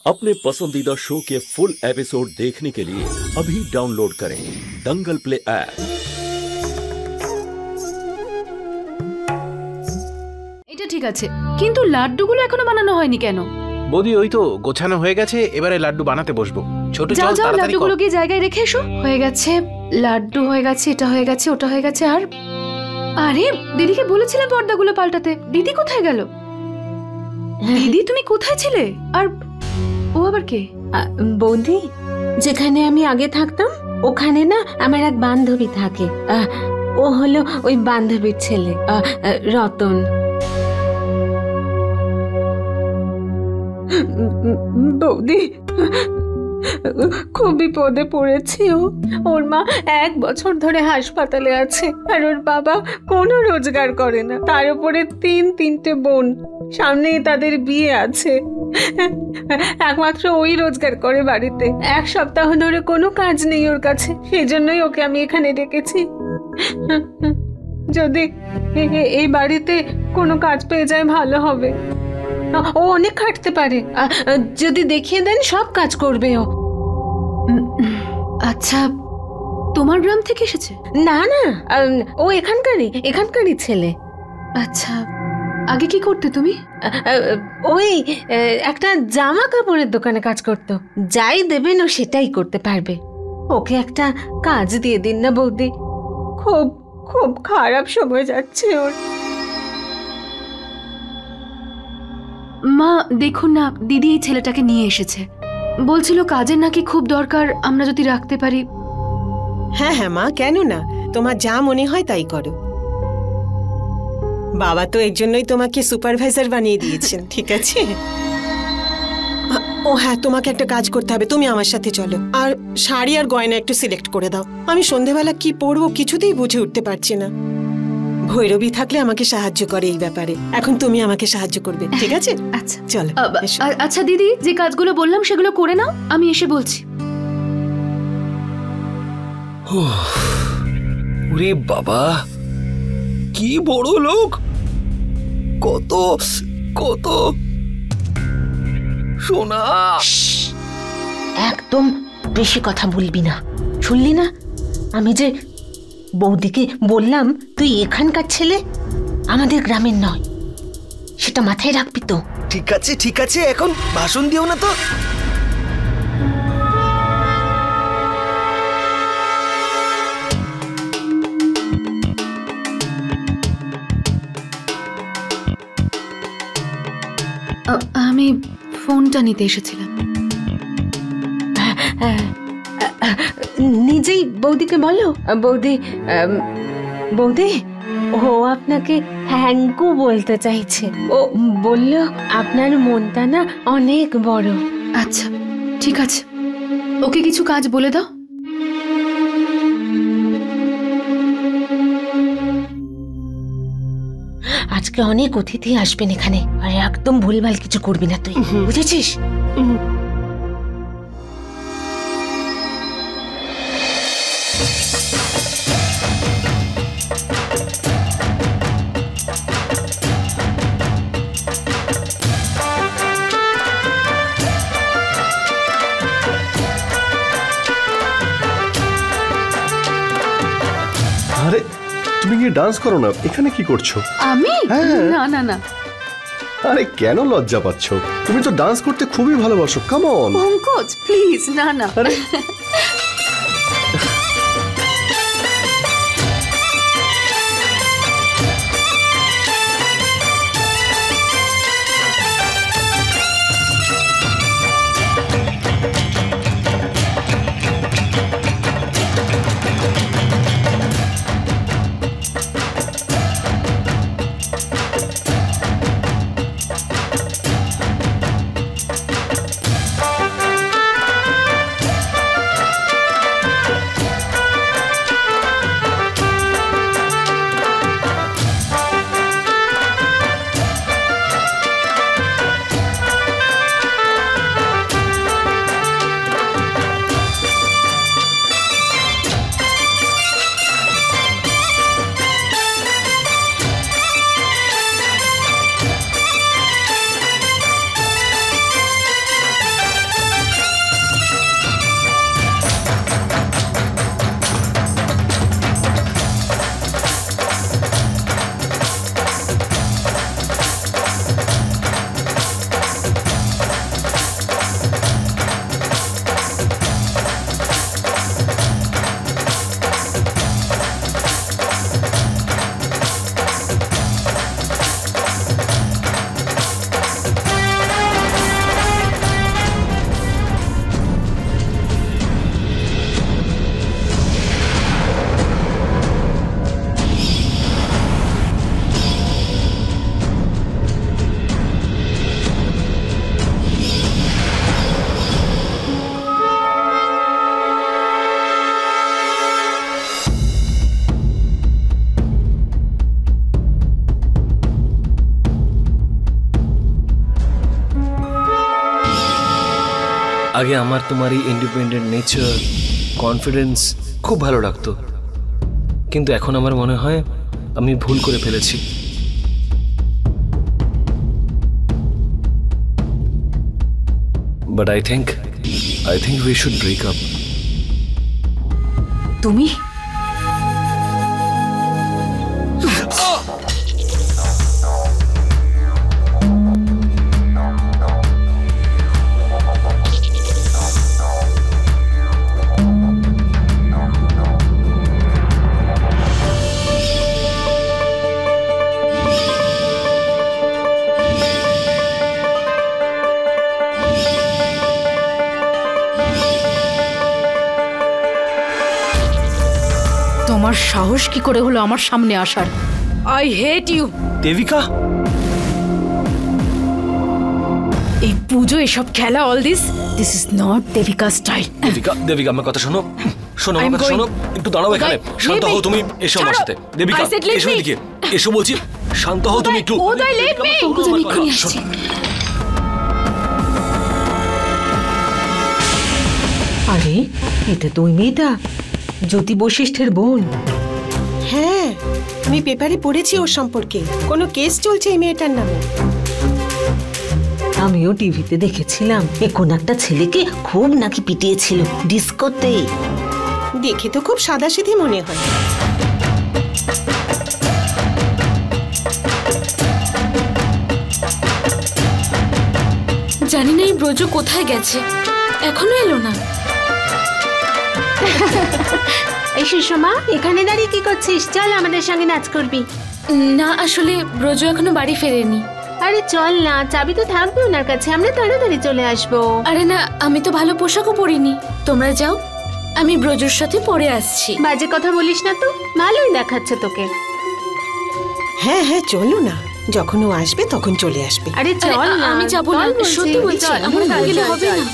अपने पसंदीदा शो के फुल एपिसोड देखने के लिए अभी डाउनलोड करें दंगल प्ले ऐप। এটা ঠিক আছে, কিন্তু লাড্ডুগুলো এখনো বানানো হয়নি কেন? বৌদি ওই তো গোছানো হয়ে গেছে, এবারে লাড্ডু বানাতে বসবো। ছোট যাও যাও, লাড্ডুগুলো গিয়ে জায়গায় রেখে এসো। হয়ে গেছে, লাড্ডু হয়ে গেছে, এটা হয়ে গেছে, ওটা হয়ে গেছে। আর আরে দিদিকে বলেছিলাম পর্দাগুলো পাল্টাতে, দিদি কোথায় গেল? দিদি তুমি কোথায় ছিলে? আর ও আবার কে? বৌদি, যেখানে আমি আগে থাকতাম ওখানে না আমার এক বান্ধবী থাকে। ও হলো ওই বান্ধবীর ছেলে রতন। বৌদি খুব বিপদে পড়েছে ও। ওর মা 1 বছর ধরে হাসপাতালে আছে, আর ওর বাবা কোনো রোজগার করে না। তার উপরে 3-3টে বোন, সামনেই তাদের বিয়ে আছে। একমাত্র ওই রোজগার করে বাড়িতে। 1 সপ্তাহ ধরে কোনো কাজ নেই ওর কাছে, সেই জন্যই ওকে আমি এখানে ডেকেছি। যদি এই বাড়িতে কোনো কাজ পেয়ে যায় ভালো হবে। ও অনেক খাটতে পারে, যদি দেখিয়ে দেন সব কাজ করবে ও। আচ্ছা, তোমার গ্রাম থেকে এসেছে? না না, ও এখানকারই ছেলে। আচ্ছা, আগে কি করতে তুমি? ওই একটা জামা কাপড়ের দোকানে কাজ করতো। যাই দেবেন ও সেটাই করতে পারবে। ওকে একটা কাজ দিয়ে দিন না বৌদি, খুব খুব খারাপ সময় যাচ্ছে ওর। মা দেখুন না, দিদি এই ছেলেটাকে নিয়ে এসেছে, বলছিল কাজের নাকি খুব দরকার, আমরা যদি রাখতে পারি। হ্যাঁ হ্যাঁ মা, কেন না, তোমার যা মনে হয় তাই করো। বাবা তো এর জন্যই তোমাকে সুপারভাইজার বানিয়ে দিয়েছেন, ঠিক আছে? ও হ্যাঁ, তোমাকে একটা কাজ করতে হবে, তুমি আমার সাথে চলো। আর শাড়ি আর গয়না একটু সিলেক্ট করে দাও। আমি সন্ধেবেলা কি পরবো কিছুতেই বুঝে উঠতে পারছি না। ভৈরবী থাকলে আমাকে সাহায্য করে এই ব্যাপারে, এখন তুমি আমাকে সাহায্য করবে, ঠিক আছে? আচ্ছা চলো। আচ্ছা দিদি, যে কাজগুলো বললাম সেগুলো করে নাও, আমি এসে বলছি। ওরে বাবা, কি বড় লোক! কত কত সোনা! একদম বেশি কথা বলবি না, শুনলি না? আমি যে বৌদিকে বললাম তুই এখানকার ছেলে, আমাদের গ্রামের নয়, সেটা মাথায় রাখবি তো। ঠিক আছে ঠিক আছে, এখন ভাষণ দিও না তো। আমি ফোনটা নিতে এসেছিলাম। নিজেই বৌদিকে বলো। বৌদি বৌদি, ও আপনাকে থ্যাংক ইউ বলতে চাইছে। ও বলল আপনার মনটা না অনেক বড়। আচ্ছা ঠিক আছে, ওকে কিছু কাজ বলে দাও। আজকে অনেক অতিথি আসবেন এখানে, আর একদম ভুলভাল কিছু করবি না তুই, বুঝেছিস? আরে তুমি গিয়ে ডান্স করো না, এখানে কি করছো? আমি? না না না। আরে কেন লজ্জা পাচ্ছ? তুমি তো ডান্স করতে খুবই ভালোবাসো, কাম অন। পঙ্কজ প্লিজ, না না। আরে আগে আমার তোমার এই ইন্ডিপেন্ডেন্ট নেচার, কনফিডেন্স খুব ভালো লাগতো, কিন্তু এখন আমার মনে হয় আমি ভুল করে ফেলেছি। But I think we should break up. তুমি তোমার সাহস কি করে হলো আমার সামনে আসার? I hate you. দেবিকা, এই পুজো, এসব খেলা, all this is not Debika style. Debika আমার কথা শোনো, আমার কথা শোনো, একটু দাঁড়াও এখানে। শান্ত হও তুমি, এসো আমার সাথে। দেবিকা এসো এদিকে, এসো বলছি, শান্ত হও তুমি একটু। আরে এটা তো ওই মেয়েটা, জ্যোতি বশিষ্ঠের বোন। হ্যাঁ, আমি পেপারে পড়েছি ওর সম্পর্কে, কোনো কেস চলছে এই মেয়েটার নামে। আমিও টিভিতে দেখেছিলাম, কোন একটা ছেলেকে খুব নাকি পিটিয়েছিল ডিস্কোতে। দেখে তো খুব সাদাসিধে মনে হয়। জানি না এই ব্রজ কোথায় গেছে, এখনো এলো না। এই সুষমা, এখানে দাঁড়িয়ে কি করছিস? চল আমাদের সঙ্গে নাচ করবি। না, আসলে ব্রজ এখনো বাড়ি ফেরেনি। আরে চল না, চাবি তো থাকবে ওনার কাছে, আমরা তাড়াতাড়ি চলে আসবো। আরে না, আমি তো ভালো পোশাকও পরিনি। তোমরা যাও, আমি ব্রজর সাথে পরে আসছি। বাজে কথা বলিস না তো, ভালোই দেখাচ্ছে তোকে। হ্যাঁ হ্যাঁ, চলো না, যখন ও আসবে তখন চলে আসবে। আরে চল না। আমি যাবো না, সত্যি বলছি, আমার গেলে হবে না।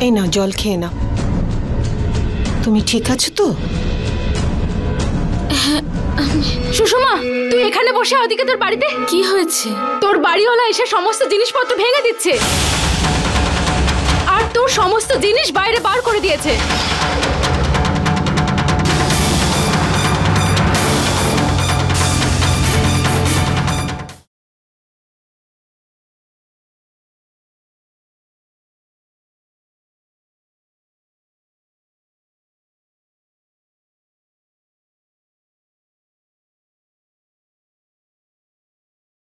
এই নাও, জল খেয়ে নাও। তুমি ঠিক আছো তো? সুষমা, তুই এখানে বসে, ওদিকে তোর বাড়িতে কি হয়েছে? তোর বাড়িওয়ালা এসে সমস্ত জিনিসপত্র ভেঙে দিচ্ছে, আর তোর সমস্ত জিনিস বাইরে বার করে দিয়েছে।